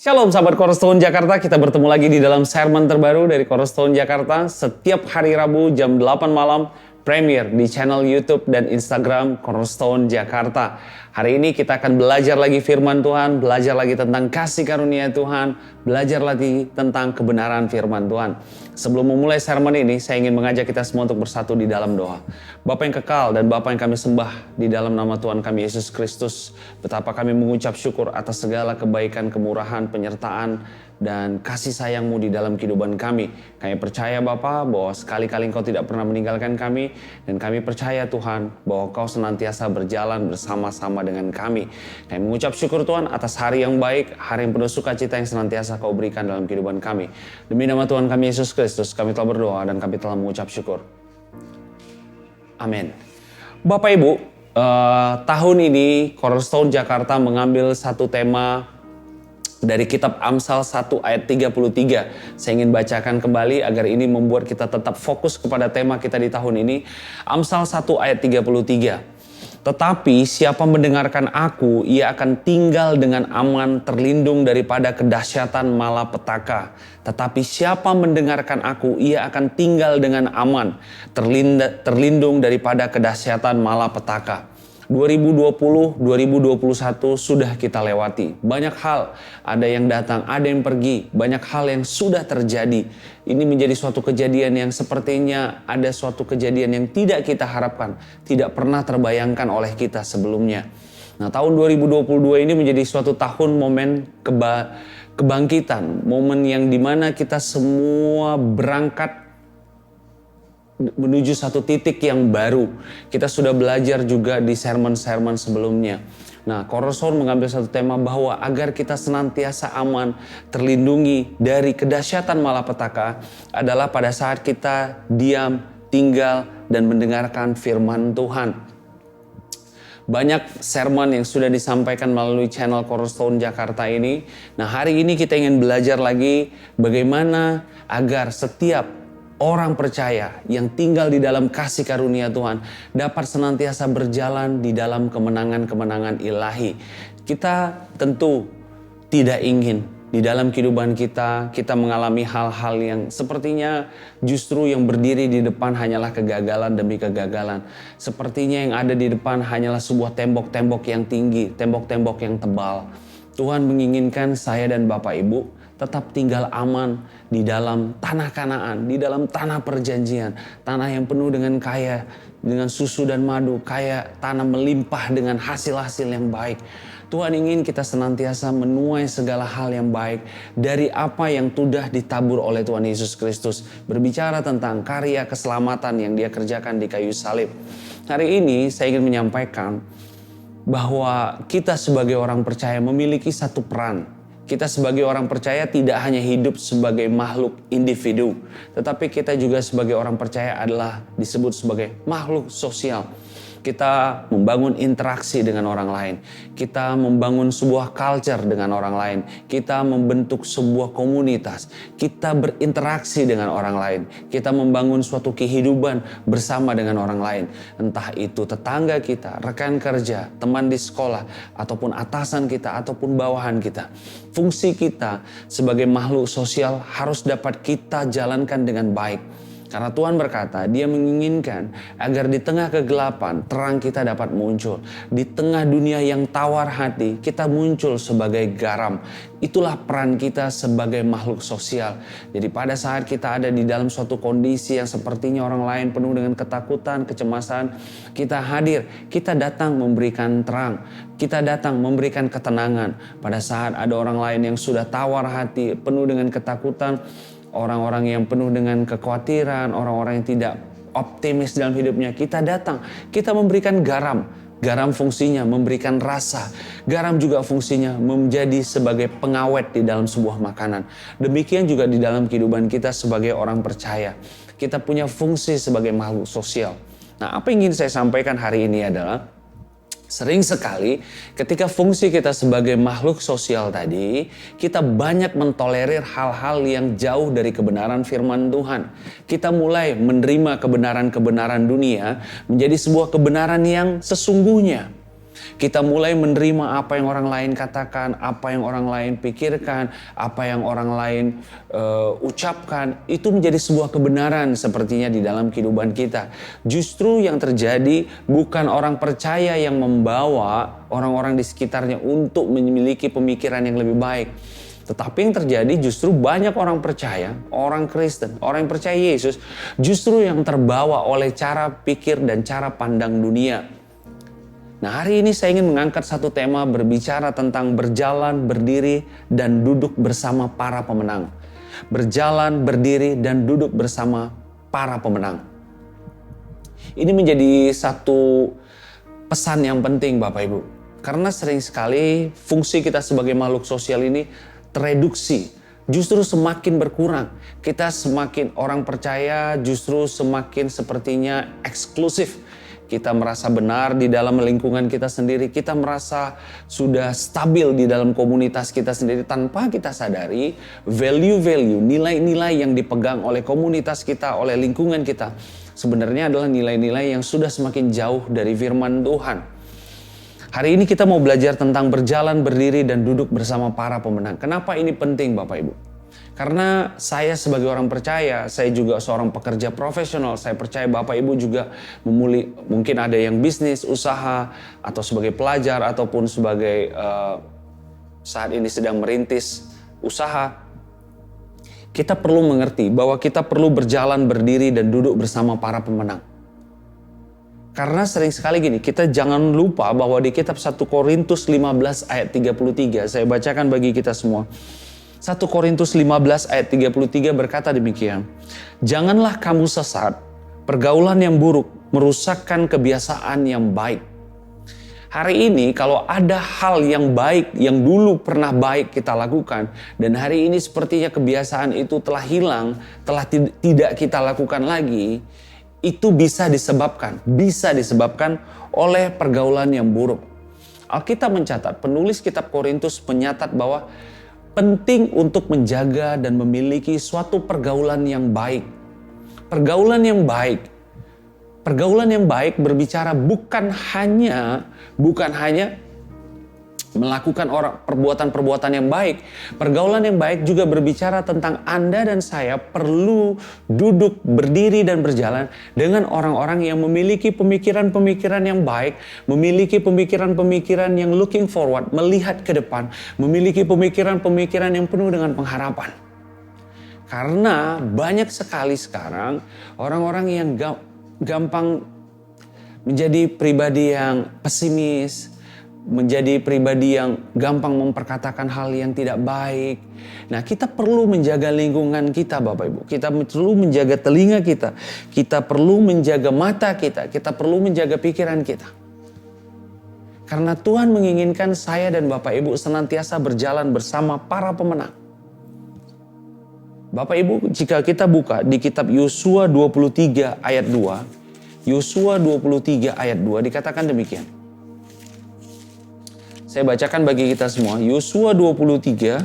Shalom sahabat Cornerstone Jakarta, kita bertemu lagi di dalam sermon terbaru dari Cornerstone Jakarta setiap hari Rabu jam 8 malam premier di channel YouTube dan Instagram Cornerstone Jakarta. Hari ini kita akan belajar lagi firman Tuhan, belajar lagi tentang kasih karunia Tuhan, belajar lagi tentang kebenaran firman Tuhan. Sebelum memulai sermon ini, saya ingin mengajak kita semua untuk bersatu di dalam doa. Bapa yang kekal dan Bapa yang kami sembah di dalam nama Tuhan kami Yesus Kristus, betapa kami mengucap syukur atas segala kebaikan, kemurahan, penyertaan, dan kasih sayang-Mu di dalam kehidupan kami. Kami percaya Bapa bahwa sekali-kali Engkau tidak pernah meninggalkan kami, dan kami percaya Tuhan bahwa Kau senantiasa berjalan bersama-sama dengan kami. Kami mengucap syukur Tuhan atas hari yang baik, hari yang penuh sukacita yang senantiasa Kau berikan dalam kehidupan kami. Demi nama Tuhan kami Yesus Kristus, kami telah berdoa dan kami telah mengucap syukur. Amin. Bapak Ibu, tahun ini Cornerstone Jakarta mengambil satu tema dari kitab Amsal 1 ayat 33. Saya ingin bacakan kembali agar ini membuat kita tetap fokus kepada tema kita di tahun ini. Amsal 1 ayat 33. Tetapi siapa mendengarkan aku, ia akan tinggal dengan aman, terlindung daripada kedahsyatan malapetaka. Tetapi siapa mendengarkan aku, ia akan tinggal dengan aman, terlindung daripada kedahsyatan malapetaka. 2020-2021 sudah kita lewati. Banyak hal, ada yang datang, ada yang pergi. Banyak hal yang sudah terjadi. Ini menjadi suatu kejadian yang sepertinya ada suatu kejadian yang tidak kita harapkan. Tidak pernah terbayangkan oleh kita sebelumnya. Nah, tahun 2022 ini menjadi suatu tahun momen kebangkitan. Momen yang dimana kita semua berangkat menuju satu titik yang baru. Kita sudah belajar juga di sermon-sermon sebelumnya. Nah, Cornerstone mengambil satu tema bahwa agar kita senantiasa aman, terlindungi dari kedahsyatan malapetaka adalah pada saat kita diam, tinggal, dan mendengarkan firman Tuhan. Banyak sermon yang sudah disampaikan melalui channel Cornerstone Jakarta ini. Nah, hari ini kita ingin belajar lagi bagaimana agar setiap orang percaya yang tinggal di dalam kasih karunia Tuhan dapat senantiasa berjalan di dalam kemenangan-kemenangan ilahi. Kita tentu tidak ingin di dalam kehidupan kita mengalami hal-hal yang sepertinya justru yang berdiri di depan hanyalah kegagalan demi kegagalan. Sepertinya yang ada di depan hanyalah sebuah tembok-tembok yang tinggi, tembok-tembok yang tebal. Tuhan menginginkan saya dan Bapak Ibu tetap tinggal aman di dalam tanah Kanaan, di dalam tanah perjanjian. Tanah yang penuh dengan kaya, dengan susu dan madu, kaya tanah melimpah dengan hasil-hasil yang baik. Tuhan ingin kita senantiasa menuai segala hal yang baik dari apa yang sudah ditabur oleh Tuhan Yesus Kristus. Berbicara tentang karya keselamatan yang Dia kerjakan di kayu salib. Hari ini saya ingin menyampaikan bahwa kita sebagai orang percaya memiliki satu peran. Kita sebagai orang percaya tidak hanya hidup sebagai makhluk individu, tetapi kita juga sebagai orang percaya adalah disebut sebagai makhluk sosial. Kita membangun interaksi dengan orang lain. Kita membangun sebuah culture dengan orang lain. Kita membentuk sebuah komunitas. Kita berinteraksi dengan orang lain. Kita membangun suatu kehidupan bersama dengan orang lain. Entah itu tetangga kita, rekan kerja, teman di sekolah, ataupun atasan kita, ataupun bawahan kita. Fungsi kita sebagai makhluk sosial harus dapat kita jalankan dengan baik. Karena Tuhan berkata, Dia menginginkan agar di tengah kegelapan, terang kita dapat muncul. Di tengah dunia yang tawar hati, kita muncul sebagai garam. Itulah peran kita sebagai makhluk sosial. Jadi pada saat kita ada di dalam suatu kondisi yang sepertinya orang lain penuh dengan ketakutan, kecemasan, kita hadir, kita datang memberikan terang. Kita datang memberikan ketenangan. Pada saat ada orang lain yang sudah tawar hati, penuh dengan ketakutan, orang-orang yang penuh dengan kekhawatiran, orang-orang yang tidak optimis dalam hidupnya, kita datang, kita memberikan garam. Garam fungsinya memberikan rasa. Garam juga fungsinya menjadi sebagai pengawet di dalam sebuah makanan. Demikian juga di dalam kehidupan kita sebagai orang percaya. Kita punya fungsi sebagai makhluk sosial. Nah, apa yang ingin saya sampaikan hari ini adalah sering sekali ketika fungsi kita sebagai makhluk sosial tadi, kita banyak mentolerir hal-hal yang jauh dari kebenaran firman Tuhan. Kita mulai menerima kebenaran-kebenaran dunia menjadi sebuah kebenaran yang sesungguhnya. Kita mulai menerima apa yang orang lain katakan, apa yang orang lain pikirkan, apa yang orang lain ucapkan. Itu menjadi sebuah kebenaran sepertinya di dalam kehidupan kita. Justru yang terjadi bukan orang percaya yang membawa orang-orang di sekitarnya untuk memiliki pemikiran yang lebih baik. Tetapi yang terjadi justru banyak orang percaya, orang Kristen, orang yang percaya Yesus, justru yang terbawa oleh cara pikir dan cara pandang dunia. Nah, hari ini saya ingin mengangkat satu tema berbicara tentang berjalan, berdiri, dan duduk bersama para pemenang. Berjalan, berdiri, dan duduk bersama para pemenang. Ini menjadi satu pesan yang penting Bapak Ibu. Karena sering sekali fungsi kita sebagai makhluk sosial ini tereduksi, justru semakin berkurang. Kita semakin orang percaya justru semakin sepertinya eksklusif. Kita merasa benar di dalam lingkungan kita sendiri. Kita merasa sudah stabil di dalam komunitas kita sendiri. Tanpa kita sadari value-value, nilai-nilai yang dipegang oleh komunitas kita, oleh lingkungan kita, sebenarnya adalah nilai-nilai yang sudah semakin jauh dari firman Tuhan. Hari ini kita mau belajar tentang berjalan, berdiri, dan duduk bersama para pemenang. Kenapa ini penting Bapak Ibu? Karena saya sebagai orang percaya, saya juga seorang pekerja profesional. Saya percaya Bapak Ibu juga mungkin ada yang bisnis, usaha, atau sebagai pelajar, ataupun sebagai saat ini sedang merintis usaha. Kita perlu mengerti bahwa kita perlu berjalan, berdiri, dan duduk bersama para pemenang. Karena sering sekali gini, kita jangan lupa bahwa di kitab 1 Korintus 15 ayat 33, saya bacakan bagi kita semua. 1 Korintus 15 ayat 33 berkata demikian, "Janganlah kamu sesat, pergaulan yang buruk merusakkan kebiasaan yang baik." Hari ini kalau ada hal yang baik yang dulu pernah baik kita lakukan, dan hari ini sepertinya kebiasaan itu telah hilang, telah tidak kita lakukan lagi, itu bisa disebabkan oleh pergaulan yang buruk. Alkitab mencatat, penulis kitab Korintus menyatat bahwa penting untuk menjaga dan memiliki suatu pergaulan yang baik. Pergaulan yang baik berbicara bukan hanya melakukan perbuatan-perbuatan yang baik. Pergaulan yang baik juga berbicara tentang Anda dan saya perlu duduk, berdiri, dan berjalan dengan orang-orang yang memiliki pemikiran-pemikiran yang baik, memiliki pemikiran-pemikiran yang looking forward, melihat ke depan, memiliki pemikiran-pemikiran yang penuh dengan pengharapan. Karena banyak sekali sekarang orang-orang yang gampang menjadi pribadi yang pesimis, menjadi pribadi yang gampang memperkatakan hal yang tidak baik. Nah, kita perlu menjaga lingkungan kita Bapak Ibu. Kita perlu menjaga telinga kita. Kita perlu menjaga mata kita. Kita perlu menjaga pikiran kita. Karena Tuhan menginginkan saya dan Bapak Ibu senantiasa berjalan bersama para pemenang. Bapak Ibu, jika kita buka di kitab Yosua 23 ayat 2. Yosua 23 ayat 2 dikatakan demikian. Saya bacakan bagi kita semua. Yosua 23.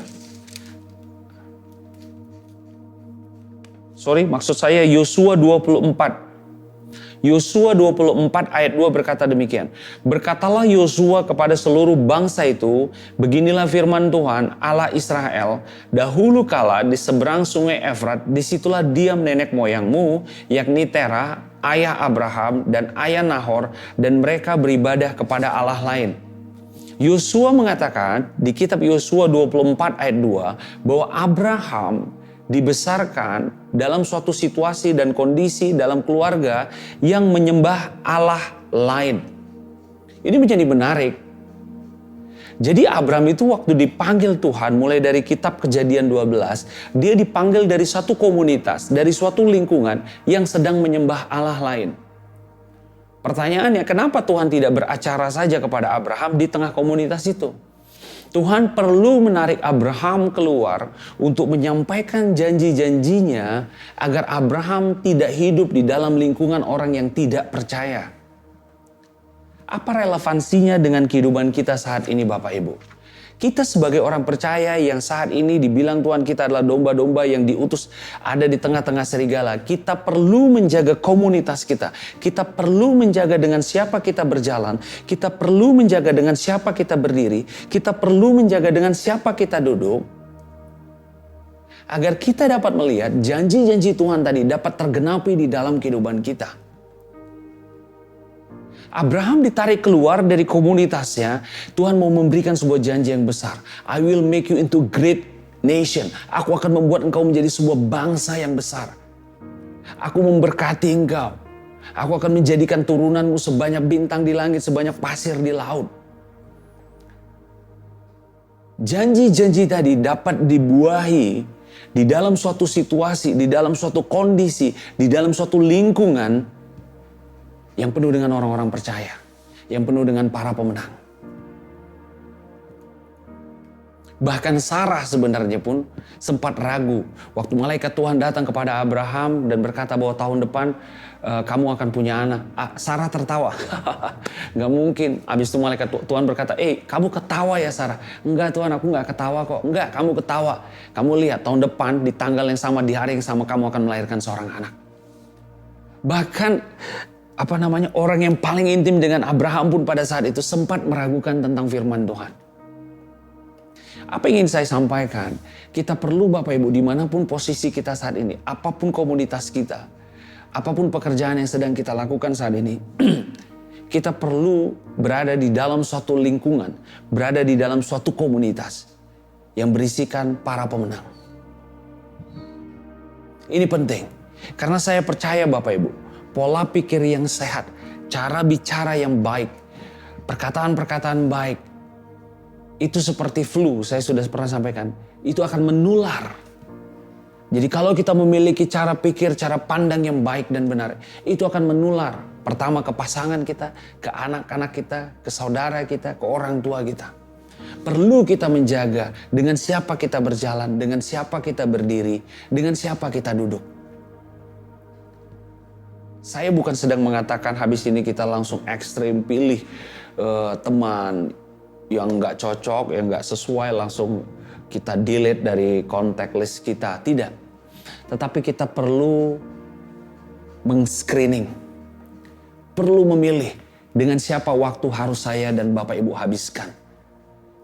Yosua 24. Yosua 24 ayat 2 berkata demikian. "Berkatalah Yosua kepada seluruh bangsa itu, beginilah firman Tuhan Allah Israel, dahulu kala di seberang sungai Efrat, disitulah diam nenek moyangmu, yakni Terah, ayah Abraham dan ayah Nahor, dan mereka beribadah kepada Allah lain." Yosua mengatakan di kitab Yosua 24 ayat 2 bahwa Abraham dibesarkan dalam suatu situasi dan kondisi dalam keluarga yang menyembah Allah lain. Ini menjadi menarik. Jadi Abraham itu waktu dipanggil Tuhan mulai dari kitab Kejadian 12, dia dipanggil dari satu komunitas, dari suatu lingkungan yang sedang menyembah Allah lain. Pertanyaannya, kenapa Tuhan tidak beracara saja kepada Abraham di tengah komunitas itu? Tuhan perlu menarik Abraham keluar untuk menyampaikan janji-janjinya agar Abraham tidak hidup di dalam lingkungan orang yang tidak percaya. Apa relevansinya dengan kehidupan kita saat ini Bapak Ibu? Kita sebagai orang percaya yang saat ini dibilang Tuhan kita adalah domba-domba yang diutus ada di tengah-tengah serigala. Kita perlu menjaga komunitas kita. Kita perlu menjaga dengan siapa kita berjalan. Kita perlu menjaga dengan siapa kita berdiri. Kita perlu menjaga dengan siapa kita duduk. Agar kita dapat melihat janji-janji Tuhan tadi dapat tergenapi di dalam kehidupan kita. Abraham ditarik keluar dari komunitasnya. Tuhan mau memberikan sebuah janji yang besar. I will make you into great nation. Aku akan membuat engkau menjadi sebuah bangsa yang besar. Aku memberkati engkau. Aku akan menjadikan turunanmu sebanyak bintang di langit, sebanyak pasir di laut. Janji-janji tadi dapat dibuahi di dalam suatu situasi, di dalam suatu kondisi, di dalam suatu lingkungan yang penuh dengan orang-orang percaya, yang penuh dengan para pemenang. Bahkan Sarah sebenarnya pun sempat ragu waktu malaikat Tuhan datang kepada Abraham dan berkata bahwa tahun depan kamu akan punya anak. Sarah tertawa. Gak mungkin. Habis itu malaikat Tuhan berkata, kamu ketawa ya Sarah? Enggak Tuhan, aku gak ketawa kok. Enggak, kamu ketawa. Kamu lihat tahun depan di tanggal yang sama, di hari yang sama kamu akan melahirkan seorang anak. Bahkan orang yang paling intim dengan Abraham pun pada saat itu sempat meragukan tentang firman Tuhan. Apa yang ingin saya sampaikan? Kita perlu Bapak Ibu dimanapun posisi kita saat ini, apapun komunitas kita, apapun pekerjaan yang sedang kita lakukan saat ini, kita perlu berada di dalam suatu lingkungan, berada di dalam suatu komunitas yang berisikan para pemenang. Ini penting, karena saya percaya Bapak Ibu, pola pikir yang sehat, cara bicara yang baik, perkataan-perkataan baik, itu seperti flu, saya sudah pernah sampaikan, itu akan menular. Jadi kalau kita memiliki cara pikir, cara pandang yang baik dan benar, itu akan menular. Pertama ke pasangan kita, ke anak-anak kita, ke saudara kita, ke orang tua kita. Perlu kita menjaga dengan siapa kita berjalan, dengan siapa kita berdiri, dengan siapa kita duduk. Saya bukan sedang mengatakan habis ini kita langsung ekstrim pilih teman yang nggak cocok, yang nggak sesuai langsung kita delete dari kontak list kita. Tidak. Tetapi kita perlu meng-screening. Perlu memilih dengan siapa waktu harus saya dan Bapak Ibu habiskan.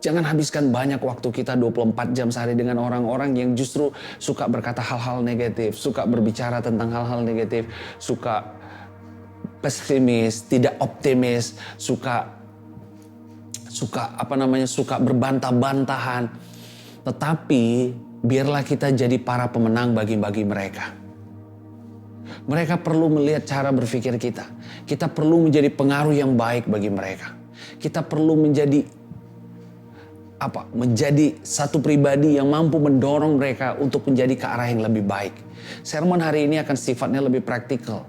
Jangan habiskan banyak waktu kita 24 jam sehari dengan orang-orang yang justru suka berkata hal-hal negatif, suka berbicara tentang hal-hal negatif, suka pesimis, tidak optimis, suka berbantah-bantahan. Tetapi biarlah kita jadi para pemenang bagi mereka. Mereka perlu melihat cara berpikir kita. Kita perlu menjadi pengaruh yang baik bagi mereka. Kita perlu menjadi satu pribadi yang mampu mendorong mereka untuk menjadi ke arah yang lebih baik. Sermon hari ini akan sifatnya lebih praktikal.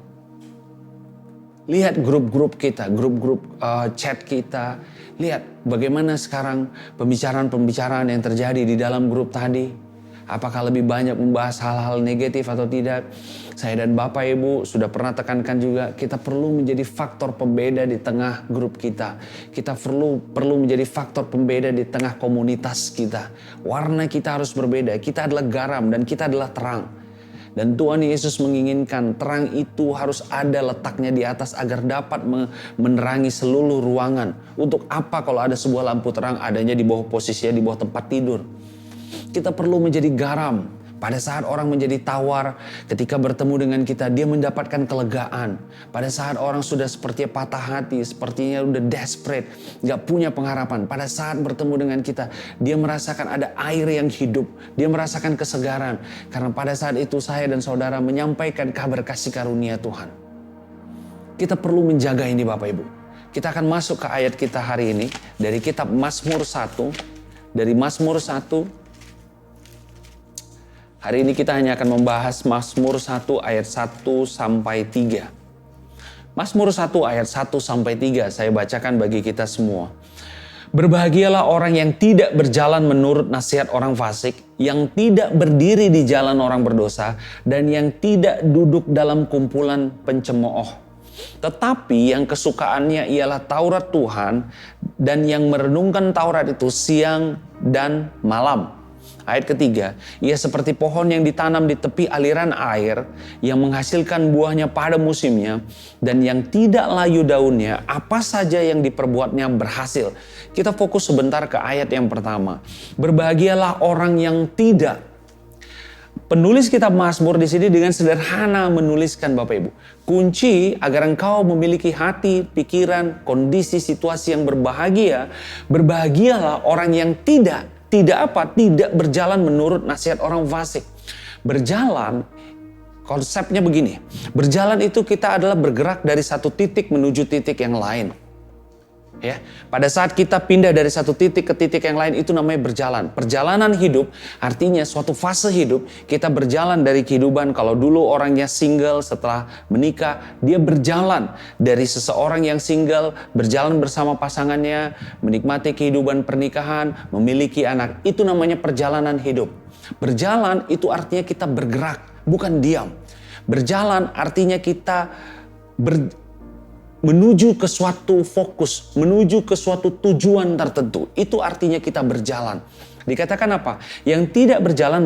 Lihat grup-grup kita, grup-grup chat kita. Lihat bagaimana sekarang pembicaraan-pembicaraan yang terjadi di dalam grup tadi. Apakah lebih banyak membahas hal-hal negatif atau tidak? Saya dan Bapak Ibu sudah pernah tekankan juga, kita perlu menjadi faktor pembeda di tengah grup kita. Kita perlu menjadi faktor pembeda di tengah komunitas kita. Warna kita harus berbeda. Kita adalah garam dan kita adalah terang. Dan Tuhan Yesus menginginkan terang itu harus ada letaknya di atas agar dapat menerangi seluruh ruangan. Untuk apa kalau ada sebuah lampu terang adanya di bawah posisinya di bawah tempat tidur? Kita perlu menjadi garam. Pada saat orang menjadi tawar, ketika bertemu dengan kita, dia mendapatkan kelegaan. Pada saat orang sudah seperti patah hati, sepertinya udah desperate, gak punya pengharapan. Pada saat bertemu dengan kita, dia merasakan ada air yang hidup. Dia merasakan kesegaran. Karena pada saat itu saya dan saudara menyampaikan kabar kasih karunia Tuhan. Kita perlu menjaga ini Bapak Ibu. Kita akan masuk ke ayat kita hari ini dari kitab Mazmur 1. Dari Mazmur 1. Hari ini kita hanya akan membahas Mazmur 1 ayat 1 sampai 3. Mazmur 1 ayat 1 sampai 3 saya bacakan bagi kita semua. Berbahagialah orang yang tidak berjalan menurut nasihat orang fasik, yang tidak berdiri di jalan orang berdosa, dan yang tidak duduk dalam kumpulan pencemooh. Tetapi yang kesukaannya ialah Taurat Tuhan dan yang merenungkan Taurat itu siang dan malam. Ayat ketiga, ia seperti pohon yang ditanam di tepi aliran air yang menghasilkan buahnya pada musimnya dan yang tidak layu daunnya, apa saja yang diperbuatnya berhasil. Kita fokus sebentar ke ayat yang pertama. Berbahagialah orang yang tidak. Penulis kitab Mazmur di sini dengan sederhana menuliskan Bapak Ibu, kunci agar engkau memiliki hati, pikiran, kondisi, situasi yang berbahagia, berbahagialah orang yang tidak berjalan menurut nasihat orang fasik. Berjalan, konsepnya begini, berjalan itu kita adalah bergerak dari satu titik menuju titik yang lain. Ya, pada saat kita pindah dari satu titik ke titik yang lain itu namanya berjalan. Perjalanan hidup artinya suatu fase hidup kita berjalan dari kehidupan. Kalau dulu orangnya single setelah menikah, dia berjalan dari seseorang yang single, berjalan bersama pasangannya, menikmati kehidupan pernikahan, memiliki anak. Itu namanya perjalanan hidup. Berjalan itu artinya kita bergerak, bukan diam. Berjalan artinya kita menuju ke suatu fokus, menuju ke suatu tujuan tertentu. Itu artinya kita berjalan. Dikatakan apa? Yang tidak berjalan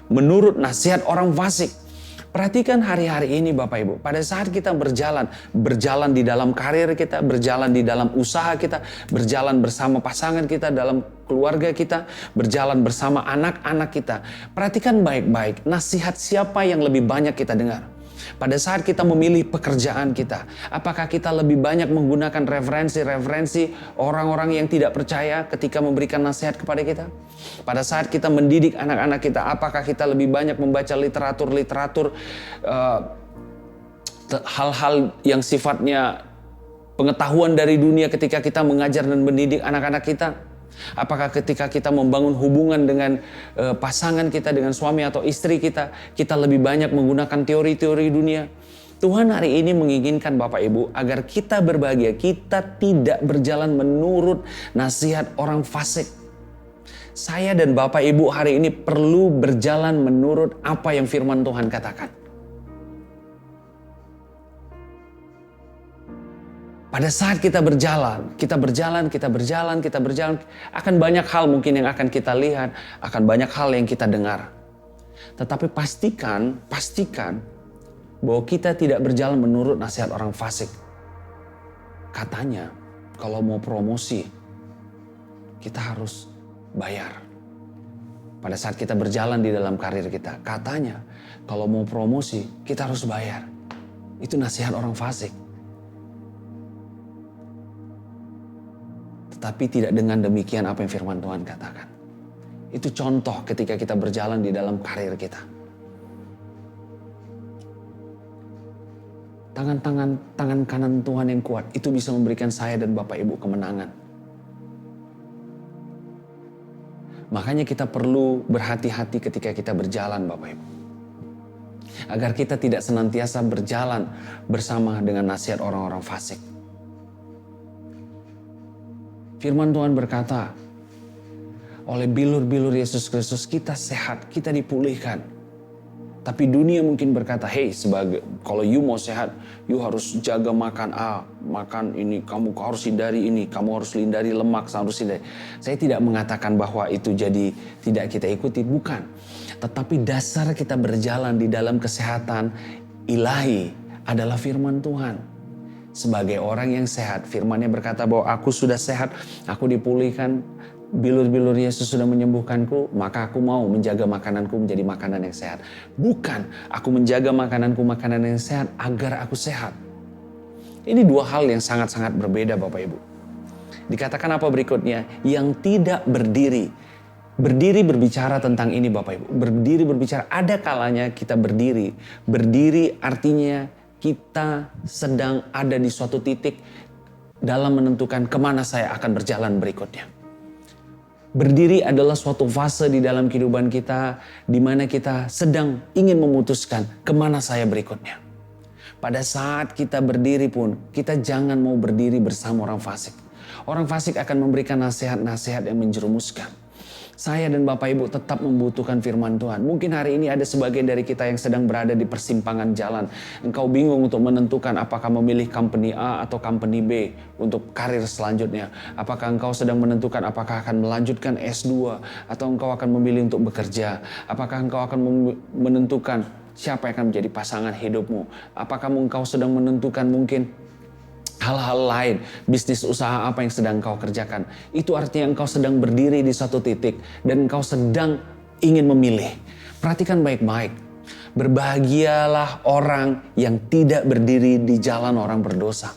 menurut nasihat orang fasik. Perhatikan hari-hari ini Bapak Ibu. Pada saat kita berjalan di dalam karir kita, berjalan di dalam usaha kita, berjalan bersama pasangan kita, dalam keluarga kita, berjalan bersama anak-anak kita. Perhatikan baik-baik, nasihat siapa yang lebih banyak kita dengar? Pada saat kita memilih pekerjaan kita, apakah kita lebih banyak menggunakan referensi orang-orang yang tidak percaya ketika memberikan nasihat kepada kita? Pada saat kita mendidik anak-anak kita, apakah kita lebih banyak membaca literatur hal-hal yang sifatnya pengetahuan dari dunia ketika kita mengajar dan mendidik anak-anak kita? Apakah ketika kita membangun hubungan dengan pasangan kita, dengan suami atau istri kita, kita lebih banyak menggunakan teori-teori dunia? Tuhan hari ini menginginkan Bapak Ibu agar kita berbahagia, kita tidak berjalan menurut nasihat orang fasik. Saya dan Bapak Ibu hari ini perlu berjalan menurut apa yang firman Tuhan katakan. Pada saat kita berjalan, akan banyak hal mungkin yang akan kita lihat, akan banyak hal yang kita dengar. Tetapi pastikan bahwa kita tidak berjalan menurut nasihat orang fasik. Katanya, kalau mau promosi, kita harus bayar. Pada saat kita berjalan di dalam karir kita, katanya, kalau mau promosi, kita harus bayar. Itu nasihat orang fasik. Tapi tidak dengan demikian apa yang firman Tuhan katakan. Itu contoh ketika kita berjalan di dalam karir kita. Tangan kanan Tuhan yang kuat itu bisa memberikan saya dan Bapak Ibu kemenangan. Makanya kita perlu berhati-hati ketika kita berjalan Bapak Ibu. Agar kita tidak senantiasa berjalan bersama dengan nasihat orang-orang fasik. Firman Tuhan berkata, oleh bilur-bilur Yesus Kristus kita sehat, kita dipulihkan. Tapi dunia mungkin berkata, hey, kalau you mau sehat, you harus jaga makan makan ini, kamu harus hindari ini, kamu harus hindari lemak, harus hindari. Saya tidak mengatakan bahwa itu jadi tidak kita ikuti, bukan. Tetapi dasar kita berjalan di dalam kesehatan ilahi adalah firman Tuhan. Sebagai orang yang sehat, firman-Nya berkata bahwa aku sudah sehat, aku dipulihkan, bilur-bilur Yesus sudah menyembuhkanku, maka aku mau menjaga makananku menjadi makanan yang sehat. Bukan, aku menjaga makananku makanan yang sehat agar aku sehat. Ini dua hal yang sangat-sangat berbeda Bapak Ibu. Dikatakan apa berikutnya? Yang tidak berdiri. Berdiri berbicara tentang ini Bapak Ibu. Berdiri berbicara, ada kalanya kita berdiri. Berdiri artinya kita sedang ada di suatu titik dalam menentukan kemana saya akan berjalan berikutnya. Berdiri adalah suatu fase di dalam kehidupan kita di mana kita sedang ingin memutuskan kemana saya berikutnya. Pada saat kita berdiri pun, kita jangan mau berdiri bersama orang fasik. Orang fasik akan memberikan nasihat-nasihat yang menjerumuskan. Saya dan Bapak Ibu tetap membutuhkan firman Tuhan. Mungkin hari ini ada sebagian dari kita yang sedang berada di persimpangan jalan. Engkau bingung untuk menentukan apakah memilih company A atau company B untuk karir selanjutnya. Apakah engkau sedang menentukan apakah akan melanjutkan S2 atau engkau akan memilih untuk bekerja. Apakah engkau akan menentukan siapa yang akan menjadi pasangan hidupmu. Apakah engkau sedang menentukan mungkin hal-hal lain, bisnis usaha apa yang sedang kau kerjakan. Itu artinya engkau sedang berdiri di suatu titik dan engkau sedang ingin memilih. Perhatikan baik-baik. Berbahagialah orang yang tidak berdiri di jalan orang berdosa.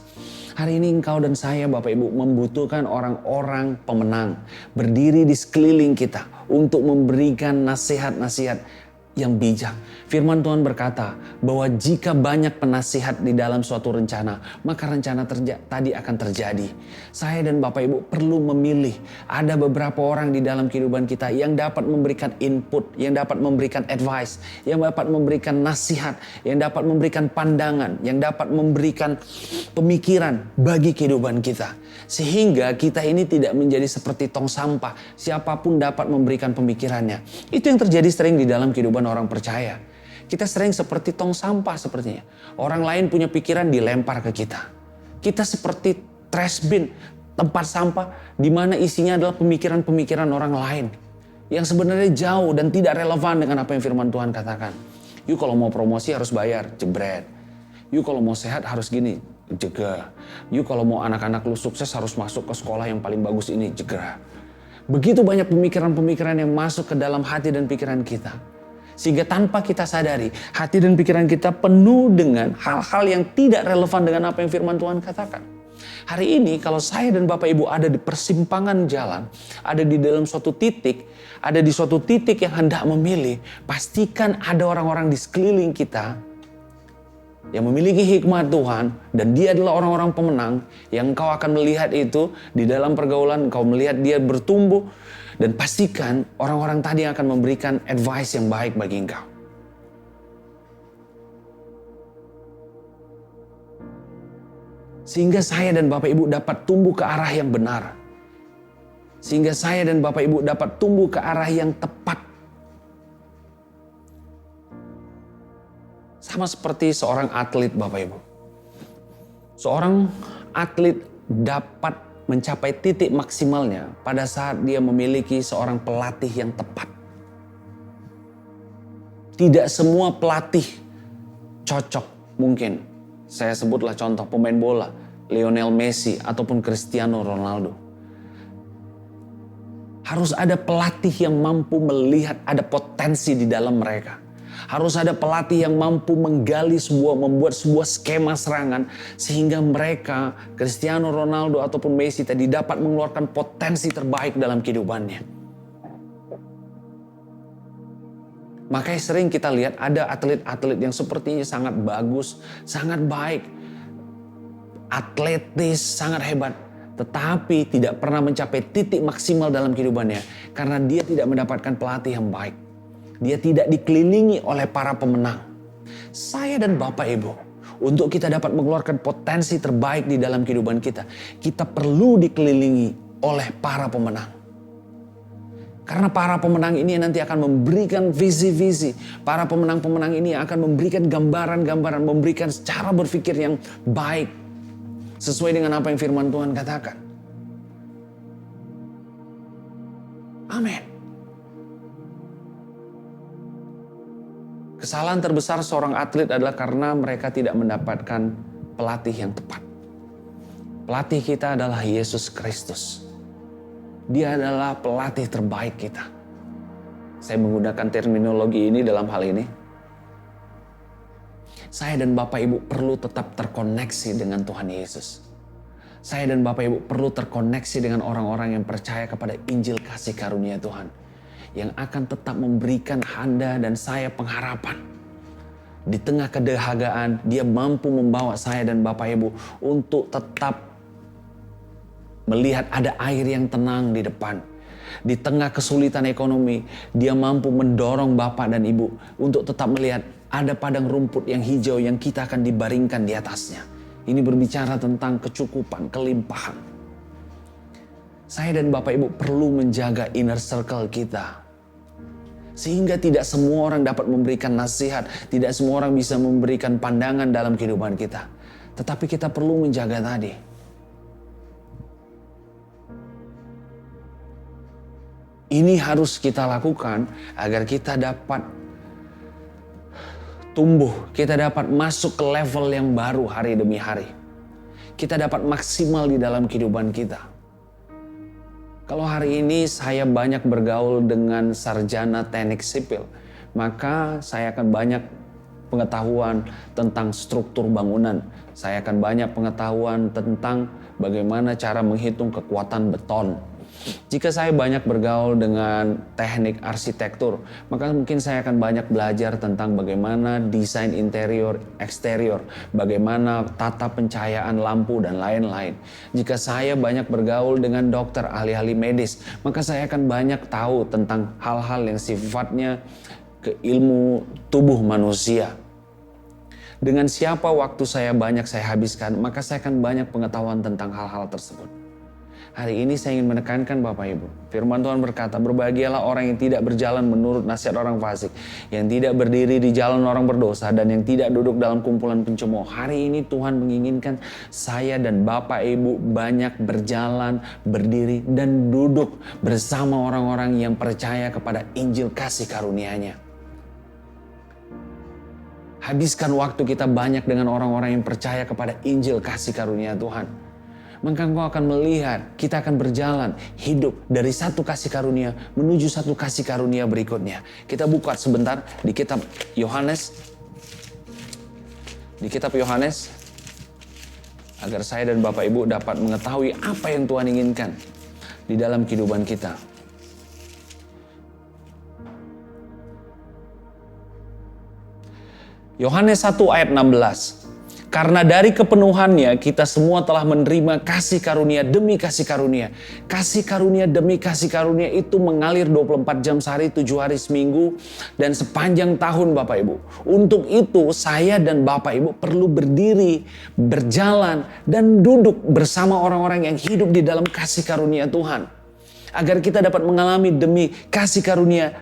Hari ini engkau dan saya Bapak Ibu membutuhkan orang-orang pemenang. Berdiri di sekeliling kita untuk memberikan nasihat-nasihat yang bijak. Firman Tuhan berkata bahwa jika banyak penasihat di dalam suatu rencana, maka rencana tadi akan terjadi. Saya dan Bapak Ibu perlu memilih. Ada beberapa orang di dalam kehidupan kita yang dapat memberikan input, yang dapat memberikan advice, yang dapat memberikan nasihat, yang dapat memberikan pandangan, yang dapat memberikan pemikiran bagi kehidupan kita. Sehingga kita ini tidak menjadi seperti tong sampah. Siapapun dapat memberikan pemikirannya. Itu yang terjadi sering di dalam kehidupan orang percaya. Kita sering seperti tong sampah sepertinya. Orang lain punya pikiran dilempar ke kita. Kita seperti trash bin, tempat sampah di mana isinya adalah pemikiran-pemikiran orang lain. Yang sebenarnya jauh dan tidak relevan dengan apa yang firman Tuhan katakan. You kalau mau promosi harus bayar, jebret. You kalau mau sehat harus gini, jeger. You kalau mau anak-anak lu sukses harus masuk ke sekolah yang paling bagus ini, jeger. Begitu banyak pemikiran-pemikiran yang masuk ke dalam hati dan pikiran kita. Sehingga tanpa kita sadari, hati dan pikiran kita penuh dengan hal-hal yang tidak relevan dengan apa yang firman Tuhan katakan. Hari ini kalau saya dan Bapak Ibu ada di persimpangan jalan, ada di dalam suatu titik, ada di suatu titik yang hendak memilih, pastikan ada orang-orang di sekeliling kita yang memiliki hikmat Tuhan dan dia adalah orang-orang pemenang yang kau akan melihat itu di dalam pergaulan, kau melihat dia bertumbuh. Dan pastikan orang-orang tadi akan memberikan advice yang baik bagi engkau. Sehingga saya dan Bapak Ibu dapat tumbuh ke arah yang benar. Sehingga saya dan Bapak Ibu dapat tumbuh ke arah yang tepat. Sama seperti seorang atlet Bapak Ibu. Seorang atlet dapat mencapai titik maksimalnya pada saat dia memiliki seorang pelatih yang tepat. Tidak semua pelatih cocok mungkin. Saya sebutlah contoh pemain bola, Lionel Messi ataupun Cristiano Ronaldo. Harus ada pelatih yang mampu melihat ada potensi di dalam mereka. Harus ada pelatih yang mampu membuat sebuah skema serangan sehingga mereka, Cristiano Ronaldo ataupun Messi tadi dapat mengeluarkan potensi terbaik dalam kehidupannya. Makanya sering kita lihat ada atlet-atlet yang sepertinya sangat bagus, sangat baik, atletis, sangat hebat. Tetapi tidak pernah mencapai titik maksimal dalam kehidupannya karena dia tidak mendapatkan pelatih yang baik. Dia tidak dikelilingi oleh para pemenang. Saya dan Bapak Ibu, untuk kita dapat mengeluarkan potensi terbaik di dalam kehidupan kita, kita perlu dikelilingi oleh para pemenang. Karena para pemenang ini nanti akan memberikan visi-visi. Para pemenang-pemenang ini akan memberikan gambaran-gambaran, memberikan cara berpikir yang baik. Sesuai dengan apa yang firman Tuhan katakan. Amin. Kesalahan terbesar seorang atlet adalah karena mereka tidak mendapatkan pelatih yang tepat. Pelatih kita adalah Yesus Kristus. Dia adalah pelatih terbaik kita. Saya menggunakan terminologi ini dalam hal ini. Saya dan Bapak Ibu perlu tetap terkoneksi dengan Tuhan Yesus. Saya dan Bapak Ibu perlu terkoneksi dengan orang-orang yang percaya kepada Injil kasih karunia Tuhan. Yang akan tetap memberikan Anda dan saya pengharapan. Di tengah kedahagaan, dia mampu membawa saya dan Bapak Ibu untuk tetap melihat ada air yang tenang di depan. Di tengah kesulitan ekonomi, dia mampu mendorong Bapak dan Ibu untuk tetap melihat ada padang rumput yang hijau yang kita akan dibaringkan di atasnya. Ini berbicara tentang kecukupan, kelimpahan. Saya dan Bapak Ibu perlu menjaga inner circle kita. Sehingga tidak semua orang dapat memberikan nasihat, tidak semua orang bisa memberikan pandangan dalam kehidupan kita. Tetapi kita perlu menjaga tadi. Ini harus kita lakukan agar kita dapat tumbuh, kita dapat masuk ke level yang baru hari demi hari. Kita dapat maksimal di dalam kehidupan kita. Kalau hari ini saya banyak bergaul dengan sarjana teknik sipil, maka saya akan banyak pengetahuan tentang struktur bangunan. Saya akan banyak pengetahuan tentang bagaimana cara menghitung kekuatan beton. Jika saya banyak bergaul dengan teknik arsitektur, maka mungkin saya akan banyak belajar tentang bagaimana desain interior, eksterior, bagaimana tata pencahayaan lampu, dan lain-lain. Jika saya banyak bergaul dengan dokter, ahli-ahli medis, maka saya akan banyak tahu tentang hal-hal yang sifatnya ke ilmu tubuh manusia. Dengan siapa waktu saya banyak saya habiskan, maka saya akan banyak pengetahuan tentang hal-hal tersebut. Hari ini saya ingin menekankan Bapak Ibu. Firman Tuhan berkata, berbahagialah orang yang tidak berjalan menurut nasihat orang fasik, yang tidak berdiri di jalan orang berdosa, dan yang tidak duduk dalam kumpulan pencemooh. Hari ini Tuhan menginginkan saya dan Bapak Ibu banyak berjalan, berdiri, dan duduk bersama orang-orang yang percaya kepada Injil kasih karunia-Nya. Habiskan waktu kita banyak dengan orang-orang yang percaya kepada Injil kasih karunia Tuhan. Maka engkau akan melihat kita akan berjalan hidup dari satu kasih karunia menuju satu kasih karunia berikutnya. Kita buka sebentar di kitab Yohanes. Di kitab Yohanes. Agar saya dan Bapak Ibu dapat mengetahui apa yang Tuhan inginkan di dalam kehidupan kita. Yohanes 1 ayat 16. Karena dari kepenuhannya kita semua telah menerima kasih karunia demi kasih karunia. Kasih karunia demi kasih karunia itu mengalir 24 jam sehari, 7 hari seminggu, dan sepanjang tahun Bapak Ibu. Untuk itu saya dan Bapak Ibu perlu berdiri, berjalan, dan duduk bersama orang-orang yang hidup di dalam kasih karunia Tuhan. Agar kita dapat mengalami demi kasih karunia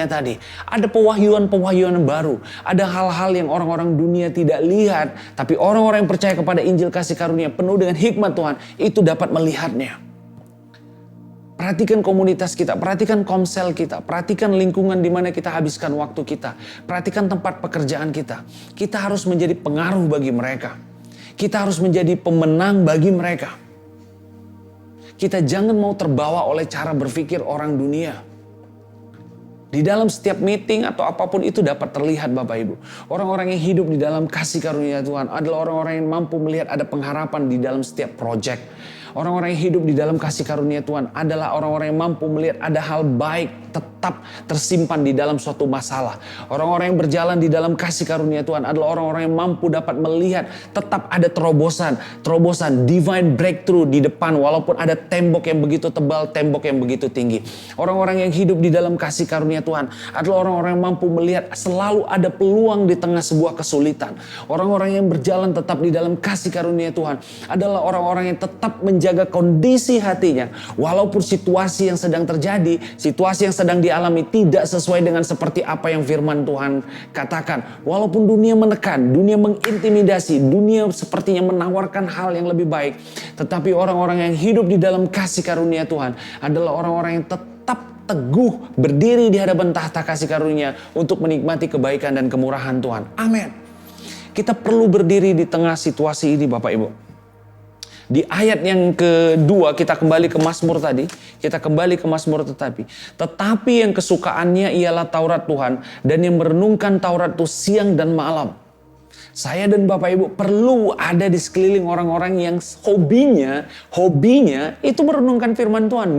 tadi. Ada pewahyuan-pewahyuan baru. Ada hal-hal yang orang-orang dunia tidak lihat. Tapi orang-orang yang percaya kepada Injil kasih karunia penuh dengan hikmat Tuhan, itu dapat melihatnya. Perhatikan komunitas kita, perhatikan komsel kita, perhatikan lingkungan di mana kita habiskan waktu kita. Perhatikan tempat pekerjaan kita. Kita harus menjadi pengaruh bagi mereka. Kita harus menjadi pemenang bagi mereka. Kita jangan mau terbawa oleh cara berpikir orang dunia. Di dalam setiap meeting atau apapun itu dapat terlihat Bapak Ibu. Orang-orang yang hidup di dalam kasih karunia Tuhan adalah orang-orang yang mampu melihat ada pengharapan di dalam setiap proyek. Orang-orang yang hidup di dalam kasih karunia Tuhan adalah orang-orang yang mampu melihat ada hal baik tetap tersimpan di dalam suatu masalah. Orang-orang yang berjalan di dalam kasih karunia Tuhan adalah orang-orang yang mampu dapat melihat tetap ada terobosan, divine breakthrough di depan walaupun ada tembok yang begitu tebal, tembok yang begitu tinggi. Orang-orang yang hidup di dalam kasih karunia Tuhan adalah orang-orang yang mampu melihat selalu ada peluang di tengah sebuah kesulitan. Orang-orang yang berjalan tetap di dalam kasih karunia Tuhan adalah orang-orang yang tetap menjaga kondisi hatinya. Walaupun situasi yang sedang terjadi, situasi yang sedang dialami tidak sesuai dengan seperti apa yang firman Tuhan katakan. Walaupun dunia menekan, dunia mengintimidasi, dunia sepertinya menawarkan hal yang lebih baik. Tetapi orang-orang yang hidup di dalam kasih karunia Tuhan adalah orang-orang yang tetap teguh berdiri di hadapan tahta kasih karunia untuk menikmati kebaikan dan kemurahan Tuhan. Amin. Kita perlu berdiri di tengah situasi ini Bapak Ibu. Di ayat yang kedua kita kembali ke Mazmur tadi. Tetapi yang kesukaannya ialah Taurat Tuhan. Dan yang merenungkan Taurat itu siang dan malam. Saya dan Bapak Ibu perlu ada di sekeliling orang-orang yang hobinya itu merenungkan firman Tuhan.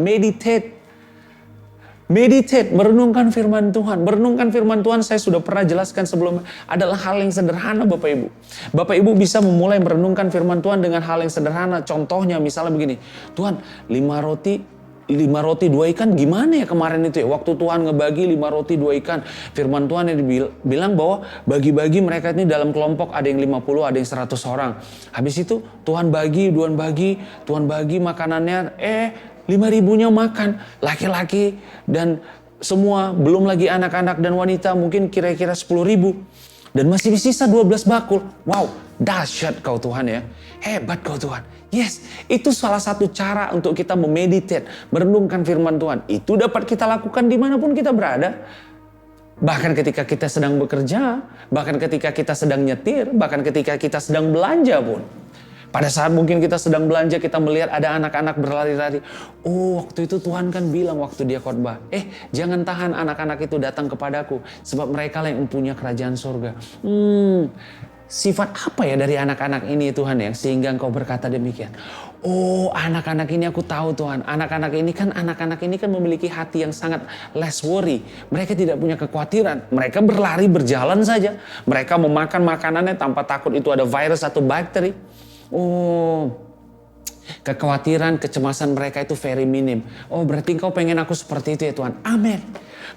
Meditate, merenungkan firman Tuhan. Merenungkan firman Tuhan saya sudah pernah jelaskan sebelumnya. Adalah hal yang sederhana Bapak Ibu. Bapak Ibu bisa memulai merenungkan firman Tuhan dengan hal yang sederhana. Contohnya misalnya begini. Tuhan, 5 roti 5 roti 2 ikan gimana ya kemarin itu ya? Waktu Tuhan ngebagi 5 roti 2 ikan. Firman Tuhan yang bilang bahwa bagi-bagi mereka ini dalam kelompok ada yang 50, ada yang 100 orang. Habis itu Tuhan bagi makanannya. 5.000-nya makan. Laki-laki dan semua, belum lagi anak-anak dan wanita, mungkin kira-kira 10.000. Dan masih sisa 12 bakul. Wow, dahsyat kau Tuhan ya. Hebat kau Tuhan. Yes, itu salah satu cara untuk kita memeditate, merenungkan firman Tuhan. Itu dapat kita lakukan dimanapun kita berada. Bahkan ketika kita sedang bekerja, bahkan ketika kita sedang nyetir, bahkan ketika kita sedang belanja pun. Pada saat mungkin kita sedang belanja, kita melihat ada anak-anak berlari-lari. Oh, waktu itu Tuhan kan bilang waktu dia khotbah, jangan tahan anak-anak itu datang kepadaku, sebab mereka lah yang mempunyai kerajaan surga. Sifat apa ya dari anak-anak ini Tuhan ya, sehingga Engkau berkata demikian. Oh, anak-anak ini aku tahu Tuhan. Anak-anak ini kan memiliki hati yang sangat less worry. Mereka tidak punya kekhawatiran. Mereka berlari berjalan saja. Mereka memakan makanannya tanpa takut itu ada virus atau bakteri. Oh, kekhawatiran, kecemasan mereka itu very minim. Oh, berarti Engkau pengen aku seperti itu ya Tuhan. Amin.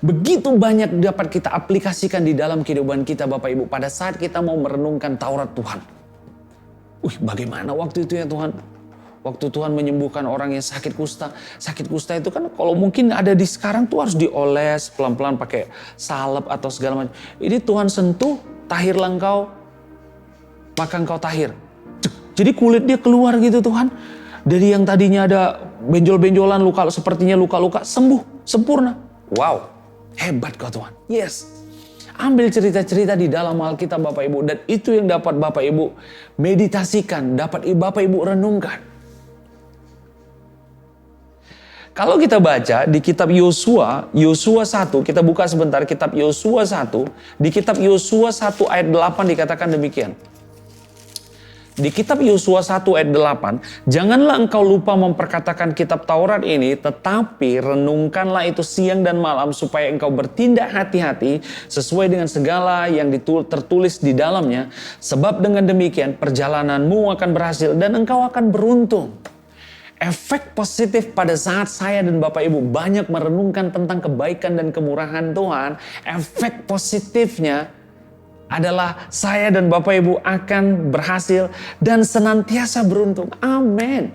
Begitu banyak dapat kita aplikasikan di dalam kehidupan kita Bapak Ibu. Pada saat kita mau merenungkan Taurat Tuhan. Bagaimana waktu itu ya Tuhan? Waktu Tuhan menyembuhkan orang yang sakit kusta. Sakit kusta itu kan kalau mungkin ada di sekarang tuh harus dioles pelan-pelan pakai salep atau segala macam. Ini Tuhan sentuh, tahirlah engkau, maka engkau tahir. Jadi kulit dia keluar gitu Tuhan. Dari yang tadinya ada benjol-benjolan, luka, sepertinya luka-luka, sembuh, sempurna. Wow, hebat kau Tuhan. Yes. Ambil cerita-cerita di dalam Alkitab Bapak Ibu. Dan itu yang dapat Bapak Ibu meditasikan, dapat Bapak Ibu renungkan. Kalau kita baca di kitab Yosua 1, kita buka sebentar kitab Yosua 1. Di kitab Yosua 1 ayat 8 dikatakan demikian. Di kitab Yosua 1 ayat 8, janganlah engkau lupa memperkatakan kitab Taurat ini, tetapi renungkanlah itu siang dan malam supaya engkau bertindak hati-hati sesuai dengan segala yang tertulis di dalamnya. Sebab dengan demikian perjalananmu akan berhasil dan engkau akan beruntung. Efek positif pada saat saya dan Bapak Ibu banyak merenungkan tentang kebaikan dan kemurahan Tuhan, efek positifnya adalah saya dan Bapak Ibu akan berhasil dan senantiasa beruntung. Amin.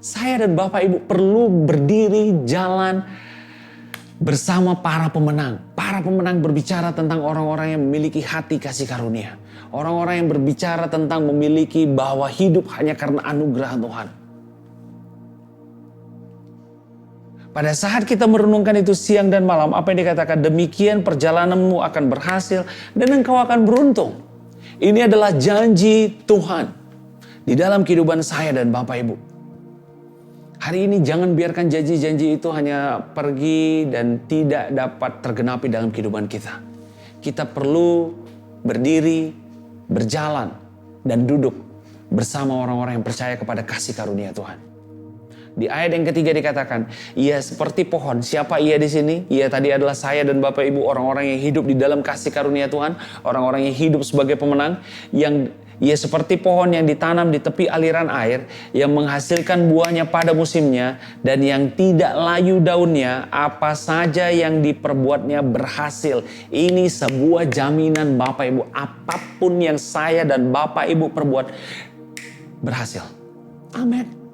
Saya dan Bapak Ibu perlu berdiri jalan bersama para pemenang. Para pemenang berbicara tentang orang-orang yang memiliki hati kasih karunia. Orang-orang yang berbicara tentang memiliki bahwa hidup hanya karena anugerah Tuhan. Pada saat kita merenungkan itu siang dan malam, apa yang dikatakan? Demikian perjalananmu akan berhasil dan engkau akan beruntung. Ini adalah janji Tuhan di dalam kehidupan saya dan Bapak Ibu. Hari ini jangan biarkan janji-janji itu hanya pergi dan tidak dapat tergenapi dalam kehidupan kita. Kita perlu berdiri, berjalan, dan duduk bersama orang-orang yang percaya kepada kasih karunia Tuhan. Di ayat yang ketiga dikatakan, ia seperti pohon. Siapa ia di sini? Ia tadi adalah saya dan Bapak Ibu, orang-orang yang hidup di dalam kasih karunia Tuhan, orang-orang yang hidup sebagai pemenang, yang ia seperti pohon yang ditanam di tepi aliran air, yang menghasilkan buahnya pada musimnya, dan yang tidak layu daunnya, apa saja yang diperbuatnya berhasil. Ini sebuah jaminan Bapak Ibu, apapun yang saya dan Bapak Ibu perbuat, berhasil. Amin.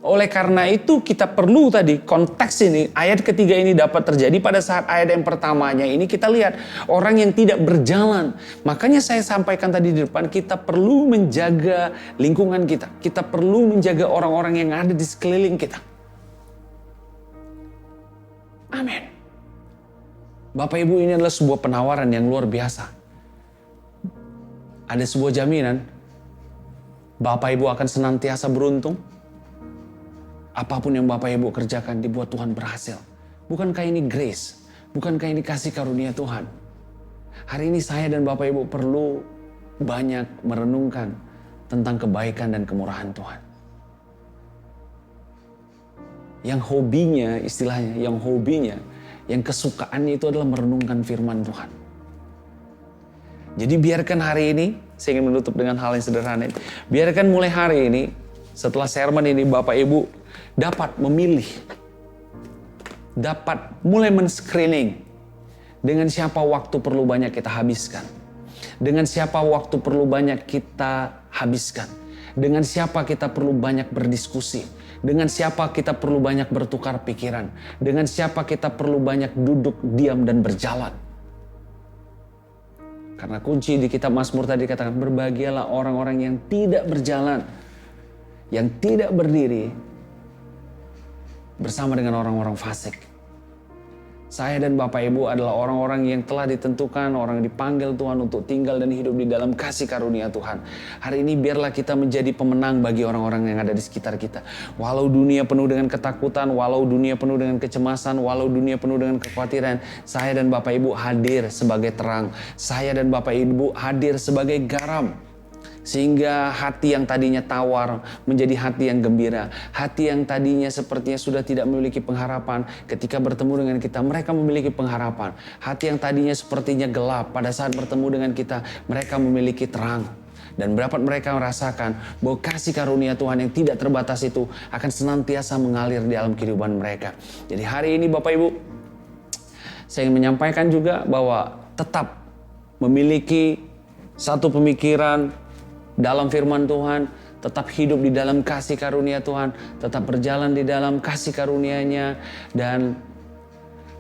Oleh karena itu kita perlu tadi konteks ini, ayat ketiga ini dapat terjadi pada saat ayat yang pertamanya ini kita lihat orang yang tidak berjalan. Makanya saya sampaikan tadi di depan, kita perlu menjaga lingkungan kita. Kita perlu menjaga orang-orang yang ada di sekeliling kita. Amin. Bapak Ibu, ini adalah sebuah penawaran yang luar biasa. Ada sebuah jaminan, Bapak Ibu akan senantiasa beruntung. Apapun yang Bapak Ibu kerjakan dibuat Tuhan berhasil. Bukankah ini grace? Bukankah ini kasih karunia Tuhan? Hari ini saya dan Bapak Ibu perlu banyak merenungkan tentang kebaikan dan kemurahan Tuhan. Yang hobinya, istilahnya, yang kesukaannya itu adalah merenungkan firman Tuhan. Jadi biarkan hari ini, saya ingin menutup dengan hal yang sederhana. Biarkan mulai hari ini, setelah sermon ini Bapak Ibu dapat memilih, dapat mulai men-screening dengan siapa waktu perlu banyak kita habiskan, dengan siapa waktu perlu banyak kita habiskan, dengan siapa kita perlu banyak berdiskusi, dengan siapa kita perlu banyak bertukar pikiran, dengan siapa kita perlu banyak duduk, diam, dan berjalan. Karena kunci di kitab Mazmur tadi katakan, berbahagialah orang-orang yang tidak berjalan, yang tidak berdiri bersama dengan orang-orang fasik. Saya dan Bapak Ibu adalah orang-orang yang telah ditentukan, orang yang dipanggil Tuhan untuk tinggal dan hidup di dalam kasih karunia Tuhan. Hari ini biarlah kita menjadi pemenang bagi orang-orang yang ada di sekitar kita. Walau dunia penuh dengan ketakutan, walau dunia penuh dengan kecemasan, walau dunia penuh dengan kekhawatiran, saya dan Bapak Ibu hadir sebagai terang. Saya dan Bapak Ibu hadir sebagai garam. Sehingga hati yang tadinya tawar menjadi hati yang gembira. Hati yang tadinya sepertinya sudah tidak memiliki pengharapan, ketika bertemu dengan kita mereka memiliki pengharapan. Hati yang tadinya sepertinya gelap, pada saat bertemu dengan kita mereka memiliki terang. Dan dapat mereka merasakan bahwa kasih karunia Tuhan yang tidak terbatas itu akan senantiasa mengalir di dalam kehidupan mereka. Jadi hari ini Bapak Ibu, saya ingin menyampaikan juga bahwa tetap memiliki satu pemikiran dalam firman Tuhan, tetap hidup di dalam kasih karunia Tuhan, tetap berjalan di dalam kasih karunia-Nya, dan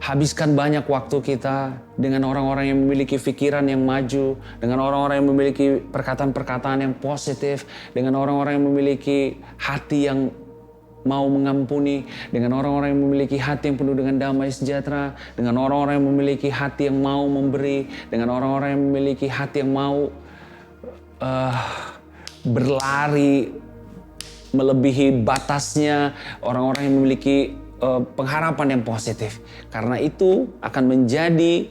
habiskan banyak waktu kita dengan orang-orang yang memiliki pikiran yang maju, dengan orang-orang yang memiliki perkataan-perkataan yang positif, dengan orang-orang yang memiliki hati yang mau mengampuni, dengan orang-orang yang memiliki hati yang penuh dengan damai sejahtera, dengan orang-orang yang memiliki hati yang mau memberi, dengan orang-orang yang memiliki hati yang mau berlari melebihi batasnya, orang-orang yang memiliki pengharapan yang positif. Karena itu akan menjadi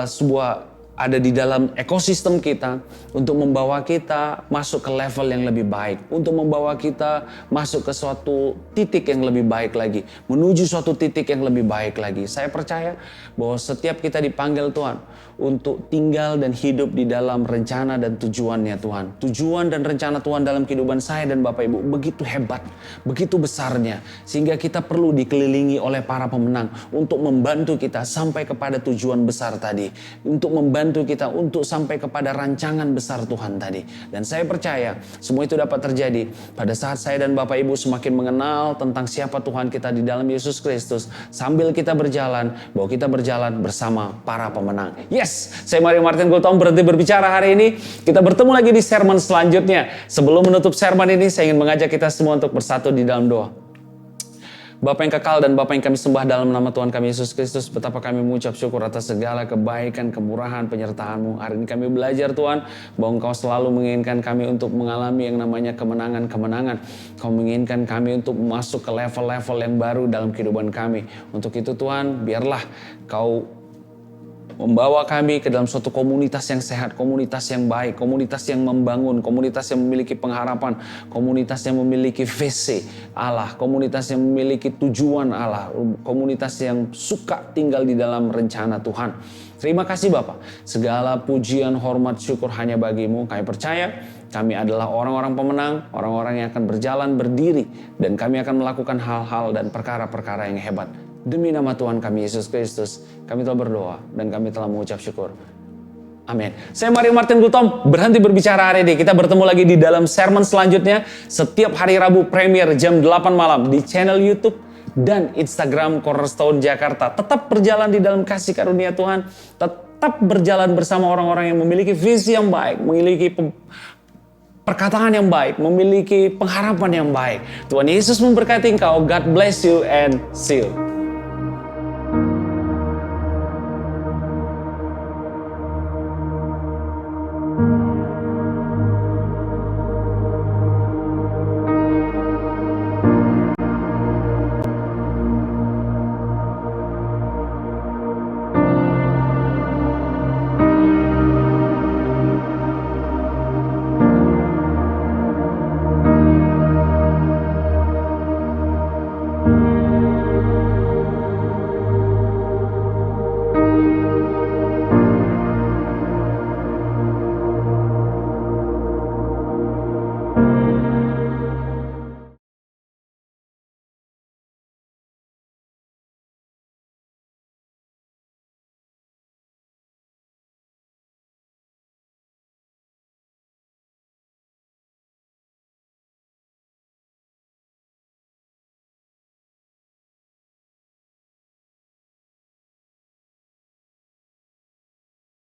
sebuah ada di dalam ekosistem kita untuk membawa kita masuk ke level yang lebih baik, untuk membawa kita masuk ke suatu titik yang lebih baik lagi, menuju suatu titik yang lebih baik lagi. Saya percaya bahwa setiap kita dipanggil Tuhan untuk tinggal dan hidup di dalam rencana dan tujuannya Tuhan. Tujuan dan rencana Tuhan dalam kehidupan saya dan Bapak Ibu begitu hebat, begitu besarnya, sehingga kita perlu dikelilingi oleh para pemenang untuk membantu kita sampai kepada tujuan besar tadi, untuk membantu kita untuk sampai kepada rancangan besar Tuhan tadi. Dan saya percaya semua itu dapat terjadi pada saat saya dan Bapak Ibu semakin mengenal tentang siapa Tuhan kita di dalam Yesus Kristus, sambil kita berjalan, bahwa kita berjalan bersama para pemenang. Yes, saya Mario Martin Gultom berhenti berbicara hari ini. Kita bertemu lagi di sermon selanjutnya. Sebelum menutup sermon ini, saya ingin mengajak kita semua untuk bersatu di dalam doa. Bapa yang kekal dan Bapa yang kami sembah dalam nama Tuhan kami Yesus Kristus, betapa kami mengucap syukur atas segala kebaikan, kemurahan, penyertaan-Mu. Hari ini kami belajar Tuhan, bahwa Engkau selalu menginginkan kami untuk mengalami yang namanya kemenangan-kemenangan. Kau menginginkan kami untuk masuk ke level-level yang baru dalam kehidupan kami. Untuk itu Tuhan, biarlah Kau membawa kami ke dalam suatu komunitas yang sehat, komunitas yang baik, komunitas yang membangun, komunitas yang memiliki pengharapan, komunitas yang memiliki visi Allah, komunitas yang memiliki tujuan Allah, komunitas yang suka tinggal di dalam rencana Tuhan. Terima kasih Bapa, segala pujian, hormat, syukur hanya bagi-Mu. Kami percaya kami adalah orang-orang pemenang, orang-orang yang akan berjalan berdiri, dan kami akan melakukan hal-hal dan perkara-perkara yang hebat. Demi nama Tuhan kami Yesus Kristus, kami telah berdoa dan kami telah mengucap syukur. Amin. Saya Mario Martin Gultom, berhenti berbicara hari ini. Kita bertemu lagi di dalam sermon selanjutnya setiap hari Rabu premier jam 8 malam di channel YouTube dan Instagram Cornerstone Jakarta. Tetap berjalan di dalam kasih karunia Tuhan, tetap berjalan bersama orang-orang yang memiliki visi yang baik, memiliki perkataan yang baik, memiliki pengharapan yang baik. Tuhan Yesus memberkati engkau. God bless you and see you.